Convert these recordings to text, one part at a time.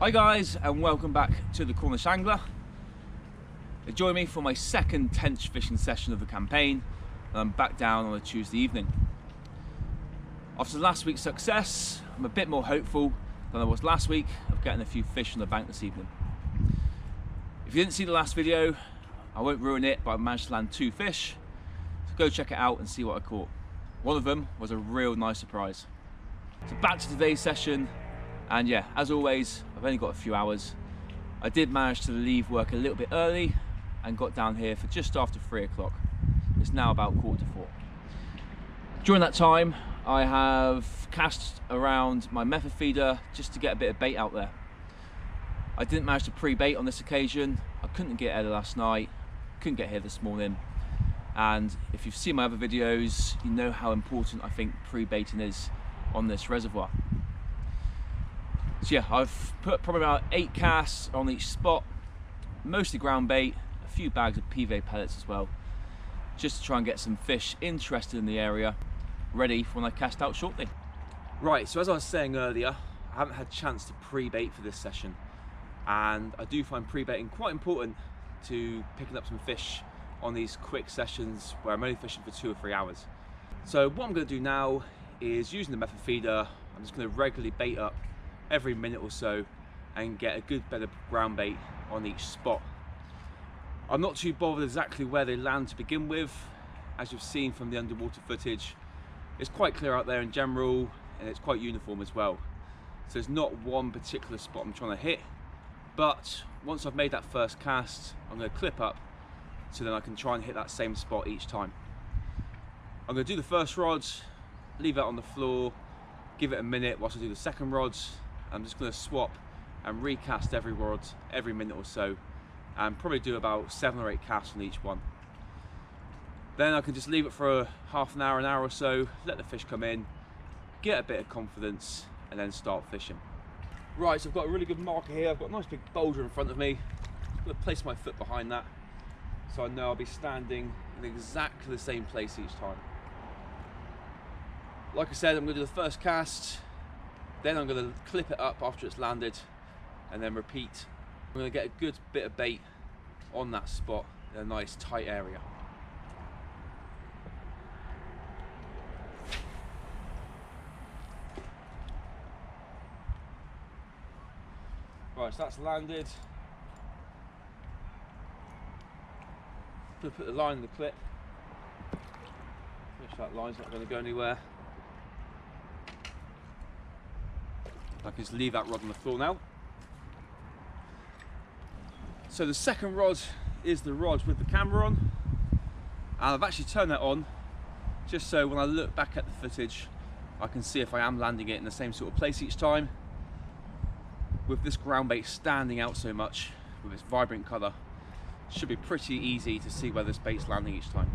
Hi guys, and welcome back to the Cornish Angler. Join me for my second tench fishing session of the campaign, and I'm back down on a Tuesday evening. After last week's success, I'm a bit more hopeful than I was last week of getting a few fish on the bank this evening. If you didn't see the last video, I won't ruin it, but I managed to land 2 fish, so go check it out and see what I caught. One of them was a real nice surprise. So back to today's session. And yeah, as always, I've only got a few hours. I did manage to leave work a little bit early and got down here for just after 3 o'clock. It's now about 3:45. During that time, I have cast around my method feeder just to get a bit of bait out there. I didn't manage to pre-bait on this occasion. I couldn't get here last night, couldn't get here this morning. And if you've seen my other videos, you know how important I think pre-baiting is on this reservoir. So yeah, I've put probably about 8 casts on each spot, mostly ground bait, a few bags of PV pellets as well, just to try and get some fish interested in the area, ready for when I cast out shortly. Right, so as I was saying earlier, I haven't had a chance to pre-bait for this session, and I do find pre-baiting quite important to picking up some fish on these quick sessions where I'm only fishing for 2 or 3 hours. So what I'm going to do now is, using the method feeder, I'm just going to regularly bait up every minute or so and get a good bit of ground bait on each spot. I'm not too bothered exactly where they land to begin with. As you've seen from the underwater footage, it's quite clear out there in general, and it's quite uniform as well. So there's not one particular spot I'm trying to hit, but once I've made that first cast, I'm going to clip up so then I can try and hit that same spot each time. I'm going to do the first rod, leave it on the floor, give it a minute whilst I do the second rod. I'm just going to swap and recast every rod every minute or so, and probably do about 7 or 8 casts on each one. Then I can just leave it for half an hour or so, let the fish come in, get a bit of confidence, and then start fishing. Right, so I've got a really good marker here. I've got a nice big boulder in front of me. I'm going to place my foot behind that so I know I'll be standing in exactly the same place each time. Like I said, I'm going to do the first cast, then I'm going to clip it up after it's landed, and then repeat. I'm going to get a good bit of bait on that spot in a nice tight area. Right, so that's landed. I'm going to put the line in the clip. Make sure that line's not going to go anywhere. I can just leave that rod on the floor now. So the second rod is the rod with the camera on, and I've actually turned that on just so when I look back at the footage I can see if I am landing it in the same sort of place each time. With this ground bait standing out so much with its vibrant colour, it should be pretty easy to see where this bait's landing each time.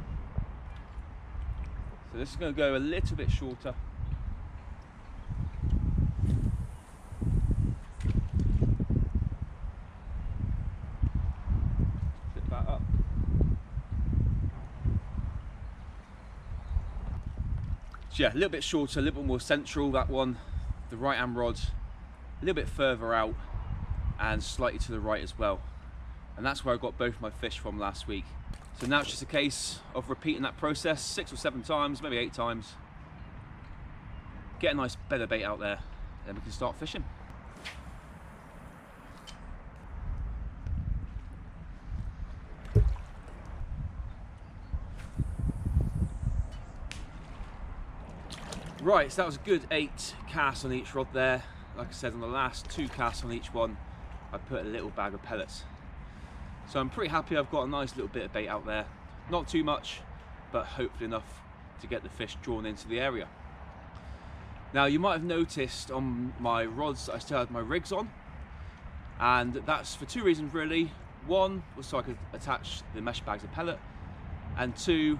So this is going to go a little bit shorter. Yeah, a little bit shorter, a little bit more central, that one, the right hand rod, a little bit further out and slightly to the right as well. And that's where I got both my fish from last week. So now it's just a case of repeating that process 6 or 7 times, maybe 8 times. Get a nice bed of bait out there, and then we can start fishing. Right, so that was a good 8 casts on each rod there. Like I said, on the last 2 casts on each one, I put a little bag of pellets. So I'm pretty happy I've got a nice little bit of bait out there. Not too much, but hopefully enough to get the fish drawn into the area. Now you might have noticed on my rods I still had my rigs on, and that's for 2 reasons really. One was so I could attach the mesh bags of pellet, and 2,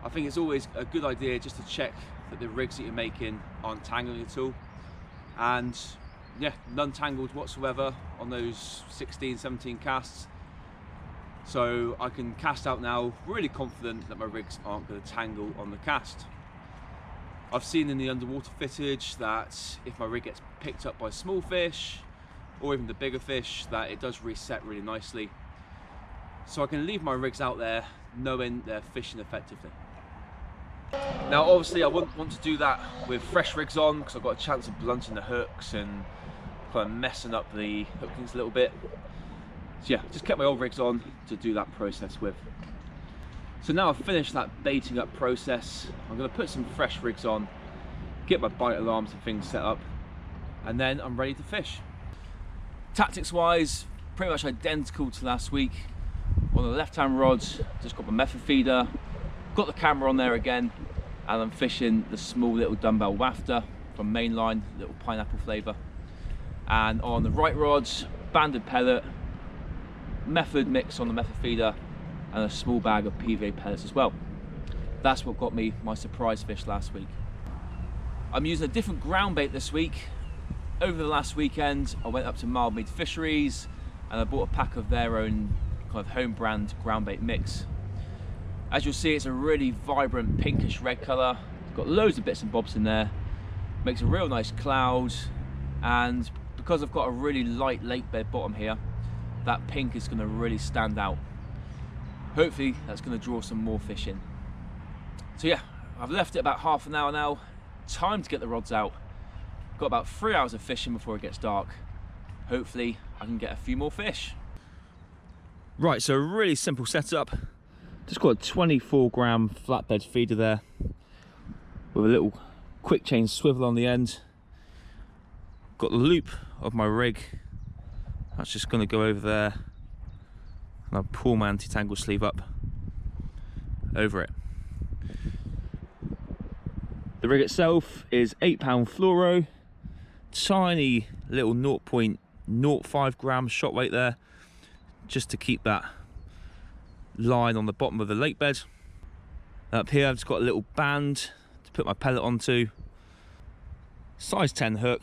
I think it's always a good idea just to check that the rigs that you're making aren't tangling at all. And yeah, none tangled whatsoever on those 16, 17 casts. So I can cast out now really confident that my rigs aren't going to tangle on the cast. I've seen in the underwater footage that if my rig gets picked up by small fish, or even the bigger fish, that it does reset really nicely. So I can leave my rigs out there knowing they're fishing effectively. Now obviously I wouldn't want to do that with fresh rigs on, because I've got a chance of blunting the hooks and kind of messing up the hookings a little bit. So yeah, just kept my old rigs on to do that process with. So now I've finished that baiting up process, I'm going to put some fresh rigs on, get my bite alarms and things set up, and then I'm ready to fish. Tactics wise, pretty much identical to last week. On the left hand rods, just got my method feeder, got the camera on there again, and I'm fishing the small little dumbbell wafter from Mainline, little pineapple flavour. And on the right rods, banded pellet, method mix on the method feeder, and a small bag of PVA pellets as well. That's what got me my surprise fish last week. I'm using a different ground bait this week. Over the last weekend, I went up to Mildmead Fisheries and I bought a pack of their own kind of home brand ground bait mix. As you'll see, it's a really vibrant pinkish red colour. It's got loads of bits and bobs in there. Makes a real nice cloud, and because I've got a really light lake bed bottom here, that pink is going to really stand out. Hopefully that's going to draw some more fish in. So yeah, I've left it about half an hour now. Time to get the rods out. Got about 3 hours of fishing before it gets dark. Hopefully I can get a few more fish. Right, so a really simple setup. Just got a 24-gram flatbed feeder there with a little quick chain swivel on the end. Got the loop of my rig. That's just going to go over there, and I'll pull my anti-tangle sleeve up over it. The rig itself is 8-pound fluoro, tiny little 0.05 gram shot weight there, just to keep that line on the bottom of the lake bed. Up here I've just got a little band to put my pellet onto, size 10 hook,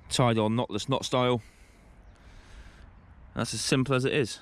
tied on knotless knot style. That's as simple as it is.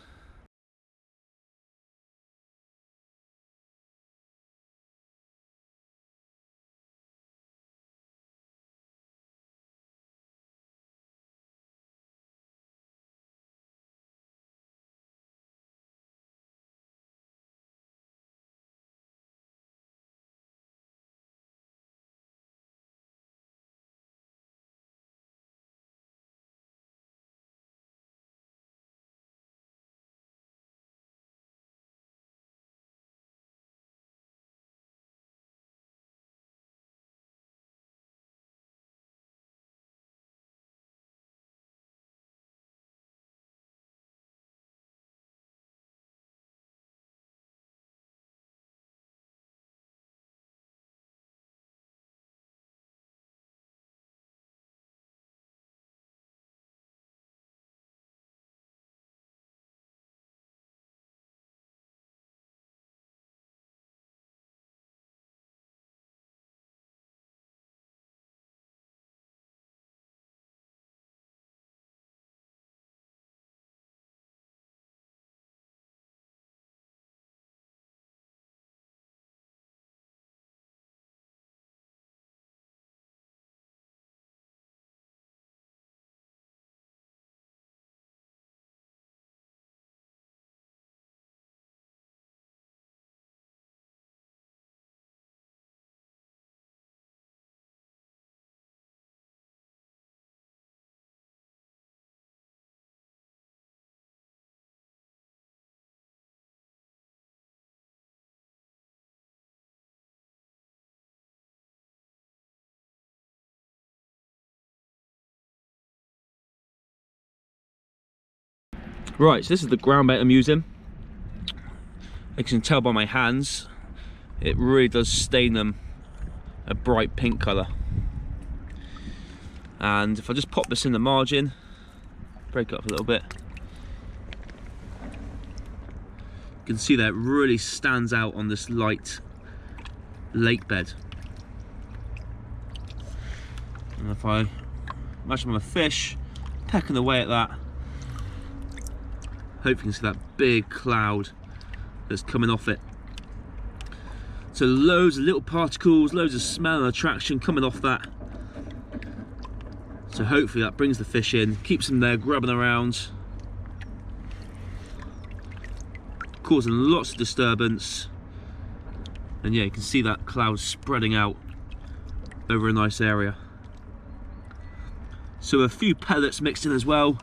Right, so this is the ground bait I'm using. As you can tell by my hands, it really does stain them a bright pink colour. And if I just pop this in the margin, break it up a little bit, you can see that it really stands out on this light lake bed. And if I imagine I'm a fish pecking away at that, hope you can see that big cloud that's coming off it. So loads of little particles, loads of smell and attraction coming off that. So hopefully that brings the fish in, keeps them there grubbing around, causing lots of disturbance. And yeah, you can see that cloud spreading out over a nice area. So a few pellets mixed in as well,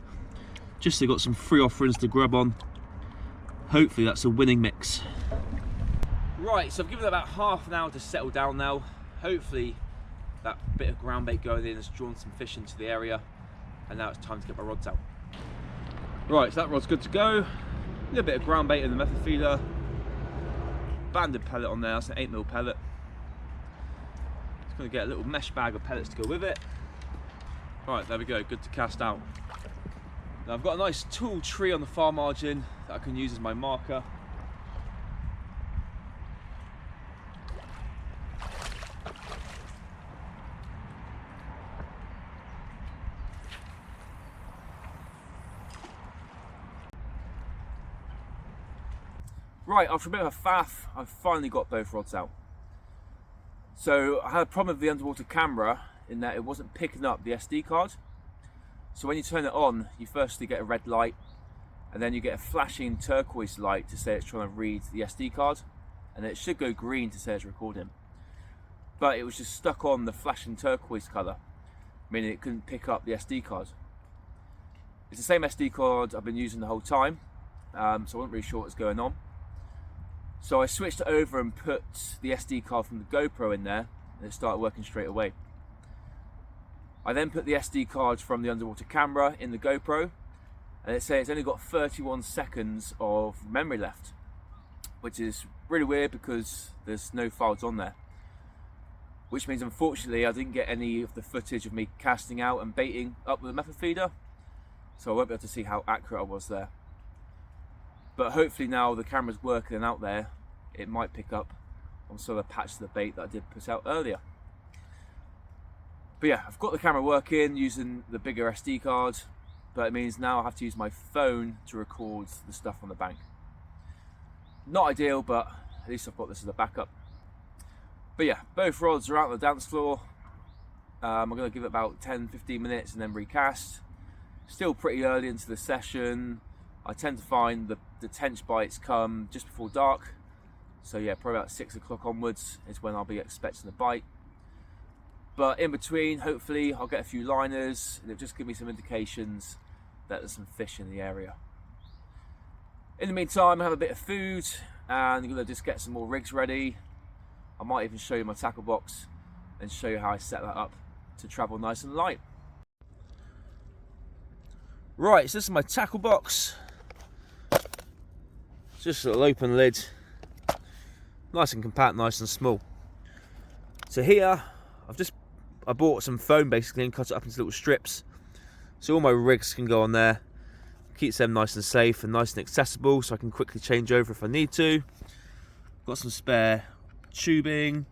just so you've got some free offerings to grub on. Hopefully that's a winning mix. Right, so I've given it about half an hour to settle down now. Hopefully that bit of ground bait going in has drawn some fish into the area, and now it's time to get my rods out. Right, so that rod's good to go. A little bit of ground bait in the method feeder. Banded pellet on there, that's an 8mm pellet. Just going to get a little mesh bag of pellets to go with it. Right, there we go, good to cast out. Now I've got a nice tall tree on the far margin that I can use as my marker. Right, after a bit of a faff, I've finally got both rods out. So I had a problem with the underwater camera in that it wasn't picking up the SD card. So when you turn it on, you firstly get a red light, and then you get a flashing turquoise light to say it's trying to read the SD card, and it should go green to say it's recording. But it was just stuck on the flashing turquoise colour, meaning it couldn't pick up the SD card. It's the same SD card I've been using the whole time, so I wasn't really sure what was going on. So I switched it over and put the SD card from the GoPro in there, and it started working straight away. I then put the SD card from the underwater camera in the GoPro, and it says it's only got 31 seconds of memory left, which is really weird because there's no files on there. Which means unfortunately I didn't get any of the footage of me casting out and baiting up with the method feeder, so I won't be able to see how accurate I was there. But hopefully now the camera's working and out there, it might pick up on some of the patches of the bait that I did put out earlier. But yeah, I've got the camera working using the bigger SD card, but it means now I have to use my phone to record the stuff on the bank. Not ideal, but at least I've got this as a backup. But yeah, both rods are out on the dance floor. I'm going to give it about 10-15 minutes and then recast. Still pretty early into the session. I tend to find the tench bites come just before dark, so yeah, probably about 6 o'clock onwards is when I'll be expecting the bite. But in between, hopefully I'll get a few liners, and it'll just give me some indications that there's some fish in the area. In the meantime, I have a bit of food, and I'm going to just get some more rigs ready. I might even show you my tackle box and show you how I set that up to travel nice and light. Right, so this is my tackle box. Just a little open lid, nice and compact, nice and small. So here, I bought some foam basically and cut it up into little strips, so all my rigs can go on there. Keeps them nice and safe and nice and accessible, so I can quickly change over if I need to. Got some spare tubing,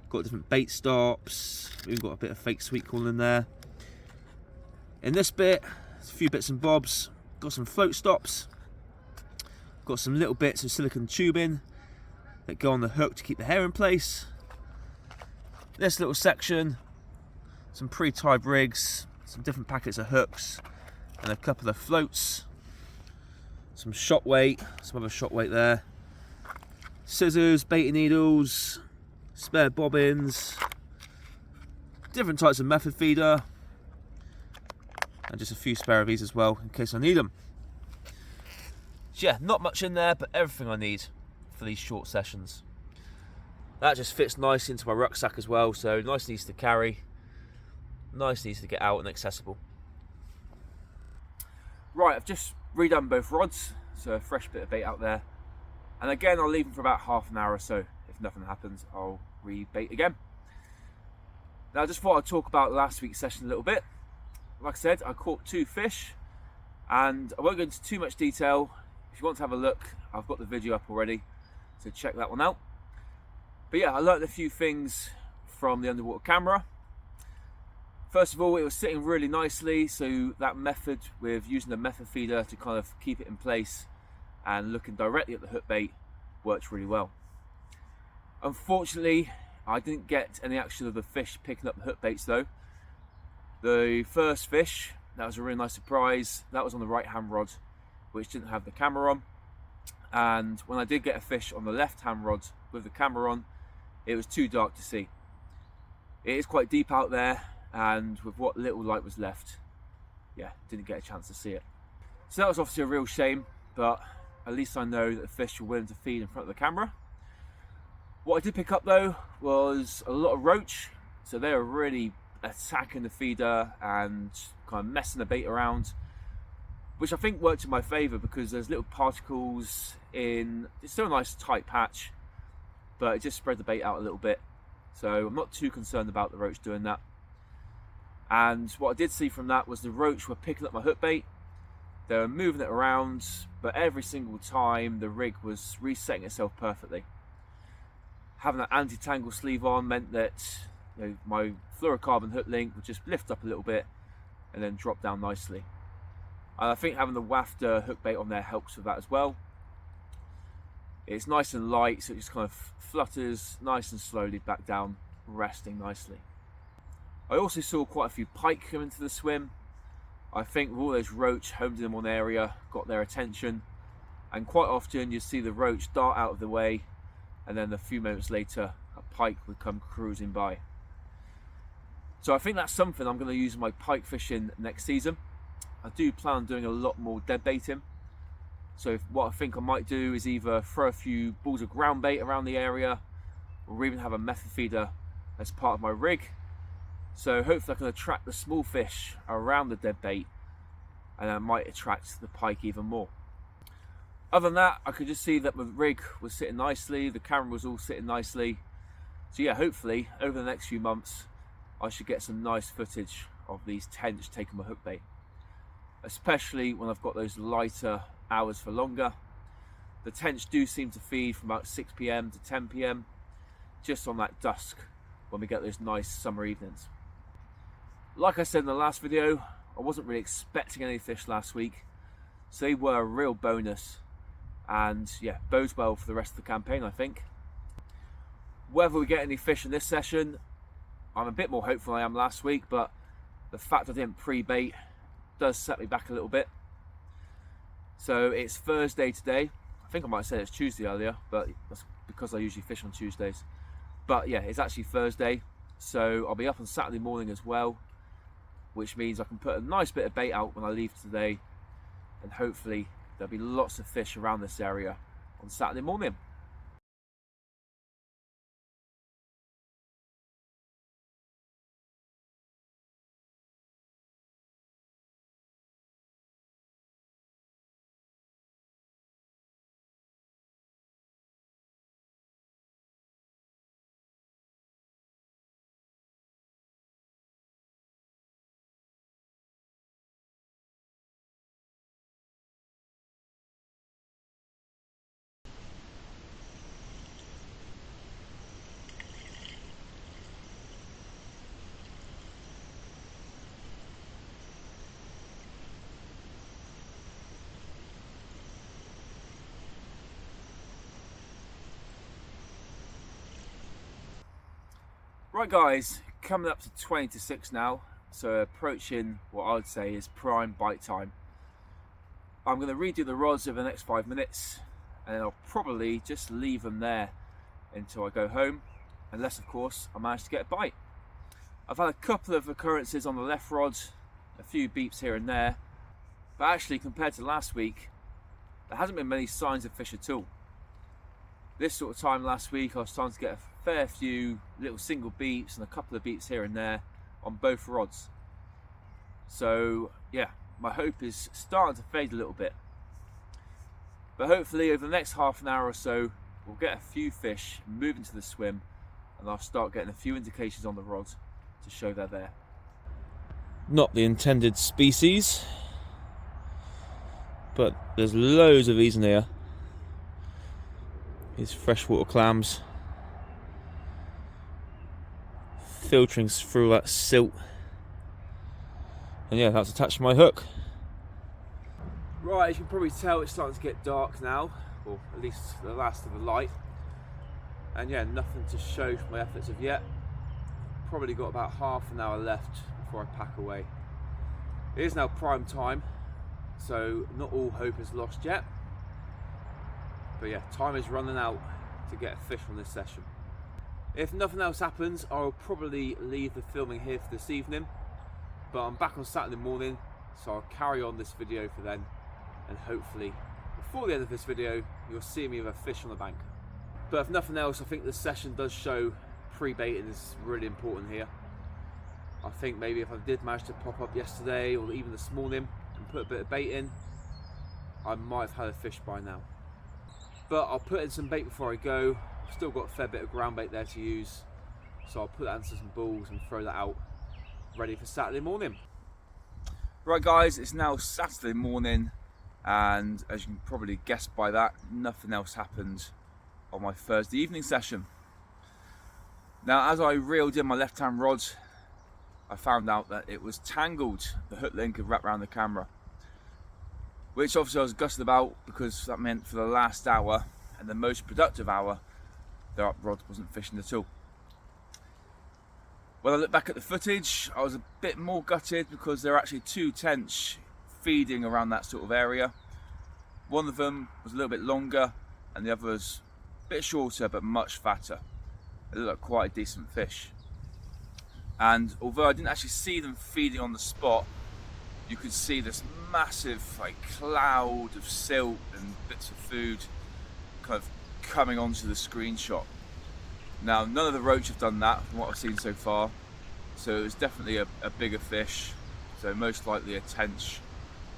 got different bait stops. We've got a bit of fake sweet corn in there. In this bit, there's a few bits and bobs. Got some float stops. Got some little bits of silicone tubing that go on the hook to keep the hair in place. This little section, some pre-tied rigs, some different packets of hooks, and a couple of floats. Some shot weight, some other shot weight there. Scissors, baiting needles, spare bobbins, different types of method feeder, and just a few spare of these as well in case I need them. So yeah, not much in there, but everything I need for these short sessions. That just fits nicely into my rucksack as well, so nice and easy to carry, nice and easy to get out and accessible. Right, I've just redone both rods, so a fresh bit of bait out there. And again, I'll leave them for about half an hour or so. If nothing happens, I'll rebait again. Now, I just thought I'd talk about last week's session a little bit. Like I said, I caught 2 fish, and I won't go into too much detail. If you want to have a look, I've got the video up already, so check that one out. But yeah, I learned a few things from the underwater camera. First of all, it was sitting really nicely, so that method with using the method feeder to kind of keep it in place and looking directly at the hook bait worked really well. Unfortunately, I didn't get any action of the fish picking up the hook baits though. The first fish, that was a really nice surprise. That was on the right hand rod, which didn't have the camera on. And when I did get a fish on the left hand rod with the camera on, it was too dark to see. It is quite deep out there, and with what little light was left, yeah, didn't get a chance to see it. So that was obviously a real shame, but at least I know that the fish were willing to feed in front of the camera. What I did pick up though was a lot of roach. So they were really attacking the feeder and kind of messing the bait around, which I think worked in my favour because there's little particles in, it's still a nice tight patch, but it just spread the bait out a little bit. So I'm not too concerned about the roach doing that. And what I did see from that was the roach were picking up my hook bait. They were moving it around, but every single time the rig was resetting itself perfectly. Having that anti-tangle sleeve on meant that, you know, my fluorocarbon hook link would just lift up a little bit and then drop down nicely. And I think having the wafter hook bait on there helps with that as well. It's nice and light, so it just kind of flutters nice and slowly back down, resting nicely. I also saw quite a few pike come into the swim. I think with all those roach homed in one area, got their attention, and quite often you see the roach dart out of the way, and then a few moments later a pike would come cruising by. So I think that's something I'm going to use in my pike fishing next season. I do plan on doing a lot more dead baiting. So what I think I might do is either throw a few balls of ground bait around the area, or even have a method feeder as part of my rig. So hopefully I can attract the small fish around the dead bait, and I might attract the pike even more. Other than that, I could just see that the rig was sitting nicely, the camera was all sitting nicely. So yeah, hopefully over the next few months I should get some nice footage of these tench taking my hook bait, especially when I've got those lighter hours for longer. The tench do seem to feed from about 6 PM to 10 PM, just on that dusk when we get those nice summer evenings. Like I said in the last video, I wasn't really expecting any fish last week, so they were a real bonus, and yeah, bodes well for the rest of the campaign, I think. Whether we get any fish in this session, I'm a bit more hopeful than I am last week, but the fact I didn't pre-bait does set me back a little bit. So it's Thursday today. I think I might have said it's Tuesday earlier, but that's because I usually fish on Tuesdays. But yeah, it's actually Thursday, so I'll be up on Saturday morning as well, which means I can put a nice bit of bait out when I leave today, and hopefully there'll be lots of fish around this area on Saturday morning. Right guys, coming up to 20 to 6 now, so approaching what I would say is prime bite time. I'm going to redo the rods over the next 5 minutes, and then I'll probably just leave them there until I go home, unless of course I manage to get a bite. I've had a couple of occurrences on the left rod, a few beeps here and there, but actually compared to last week, there hasn't been many signs of fish at all. This sort of time last week I was starting to get a fair few little single beeps and a couple of beeps here and there on both rods. So yeah, my hope is starting to fade a little bit. But hopefully over the next half an hour or so we'll get a few fish moving to the swim, and I'll start getting a few indications on the rod to show they're there. Not the intended species, but there's loads of these in here. These freshwater clams filtering through that silt, and yeah, that's attached to my hook. Right, as you can probably tell, it's starting to get dark now, or at least the last of the light, and yeah, nothing to show for my efforts of yet. Probably got about half an hour left before I pack away. It is now prime time, so not all hope is lost yet. But yeah, time is running out to get a fish on this session. If nothing else happens, I'll probably leave the filming here for this evening, but I'm back on Saturday morning, so I'll carry on this video for then, and hopefully before the end of this video you'll see me with a fish on the bank. But if nothing else, I think this session does show pre-baiting is really important here. I think maybe if I did manage to pop up yesterday or even this morning and put a bit of bait in, I might have had a fish by now. But I'll put in some bait before I go. I've still got a fair bit of ground bait there to use, so I'll put that into some balls and throw that out, ready for Saturday morning. Right guys, it's now Saturday morning, and as you can probably guess by that, nothing else happened on my Thursday evening session. Now as I reeled in my left hand rod, I found out that it was tangled. The hook link had wrapped around the camera, which obviously I was gutted about, because that meant for the last hour and the most productive hour, the up rod wasn't fishing at all. When I look back at the footage, I was a bit more gutted, because there are actually two tench feeding around that sort of area. One of them was a little bit longer and the other was a bit shorter but much fatter. It looked like quite a decent fish. And although I didn't actually see them feeding on the spot, you could see this massive cloud of silt and bits of food kind of coming onto the screenshot. Now none of the roach have done that from what I've seen so far, so it was definitely a bigger fish, so most likely a tench,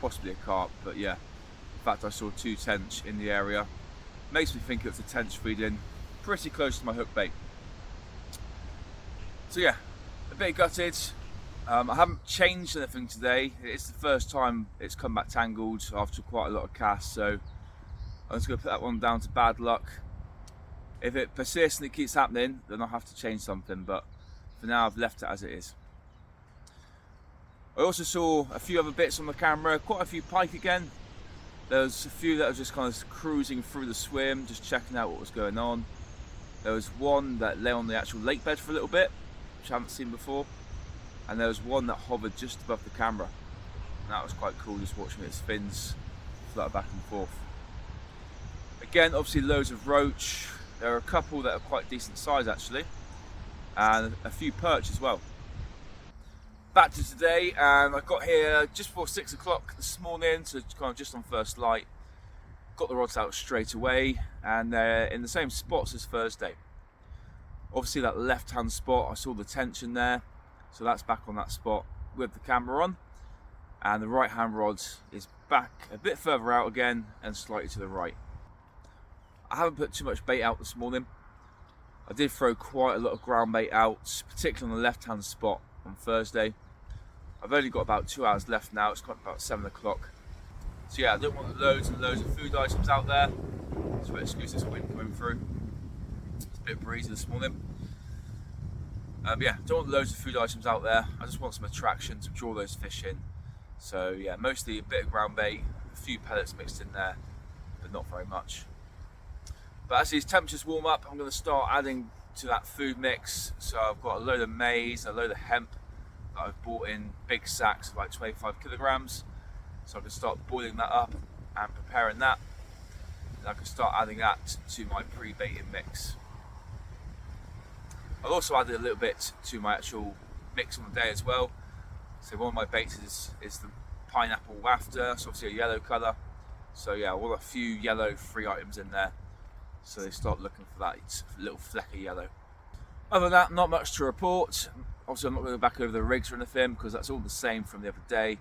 possibly a carp. But yeah, in fact I saw two tench in the area. Makes me think it was a tench feeding pretty close to my hook bait. So yeah, a bit gutted. I haven't changed anything today. It's the first time it's come back tangled after quite a lot of casts, so I'm just going to put that one down to bad luck. If it persists and it keeps happening, then I'll have to change something, but for now I've left it as it is. I also saw a few other bits on the camera, quite a few pike again. There's a few that were just kind of cruising through the swim, just checking out what was going on. There was one that lay on the actual lake bed for a little bit, which I haven't seen before. And there was one that hovered just above the camera. And that was quite cool, just watching its fins flutter back and forth. Again, obviously loads of roach. There are a couple that are quite decent size actually, and a few perch as well. Back to today, and I got here just before 6 o'clock this morning, so kind of just on first light. Got the rods out straight away, and they're in the same spots as Thursday. Obviously that left hand spot, I saw the tension there, so that's back on that spot with the camera on, and the right hand rod is back a bit further out again and slightly to the right. I haven't put too much bait out this morning. I did throw quite a lot of ground bait out, particularly on the left hand spot on Thursday. I've only got about 2 hours left now, it's got about 7 o'clock. So yeah, I don't want loads and loads of food items out there, so excuse this wind coming through. It's a bit breezy this morning. Yeah, don't want loads of food items out there, I just want some attraction to draw those fish in. So yeah, mostly a bit of ground bait, a few pellets mixed in there, but not very much. But as these temperatures warm up, I'm going to start adding to that food mix. So I've got a load of maize, a load of hemp that I've bought in big sacks of like 25 kilograms. So I can start boiling that up and preparing that. And I can start adding that to my pre-baited mix. I've also added a little bit to my actual mix on the day as well. So one of my baits is the pineapple wafter, so obviously a yellow colour. So yeah, I want a few yellow free items in there, so they start looking for that little fleck of yellow. Other than that, not much to report. Obviously I'm not going to go back over the rigs or anything, because that's all the same from the other day.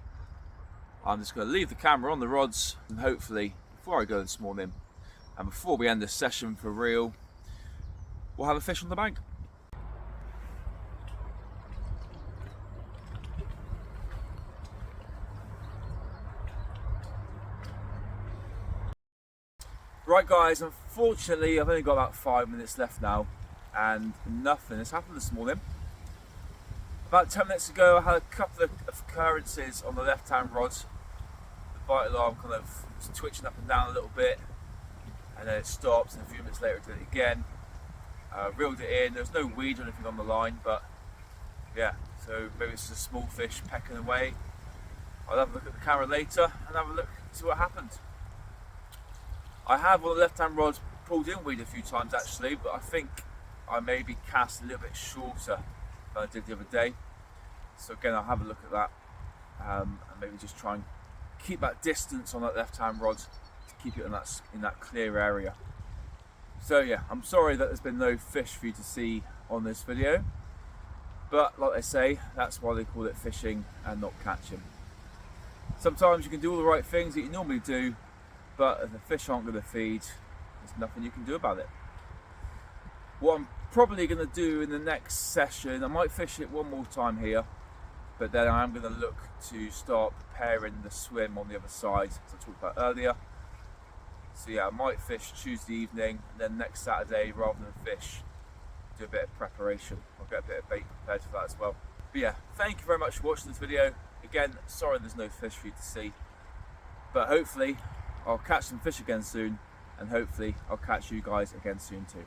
I'm just going to leave the camera on the rods, and hopefully before I go this morning and before we end this session for real, we'll have a fish on the bank. Right guys, unfortunately I've only got about 5 minutes left now, and nothing has happened this morning. About 10 minutes ago I had a couple of occurrences on the left hand rod. The bite alarm kind of was twitching up and down a little bit, and then it stopped, and a few minutes later it did it again. Reeled it in, there was no weed or anything on the line, but yeah, So maybe it's just a small fish pecking away. I'll have a look at the camera later and have a look, see what happens. I have on the left hand rod pulled in weed a few times actually, but I think I maybe cast a little bit shorter than I did the other day. So again, I'll have a look at that and maybe just try and keep that distance on that left hand rod to keep it in that clear area. So yeah, I'm sorry that there's been no fish for you to see on this video, but like I say, that's why they call it fishing and not catching. Sometimes you can do all the right things that you normally do, but if the fish aren't going to feed, there's nothing you can do about it. What I'm probably going to do in the next session, I might fish it one more time here, but then I am going to look to start preparing the swim on the other side, as I talked about earlier. So yeah, I might fish Tuesday evening, and then next Saturday, rather than fish, do a bit of preparation. I'll get a bit of bait prepared for that as well. But yeah, thank you very much for watching this video. Again, sorry there's no fish for you to see, but hopefully I'll catch some fish again soon, and hopefully I'll catch you guys again soon too.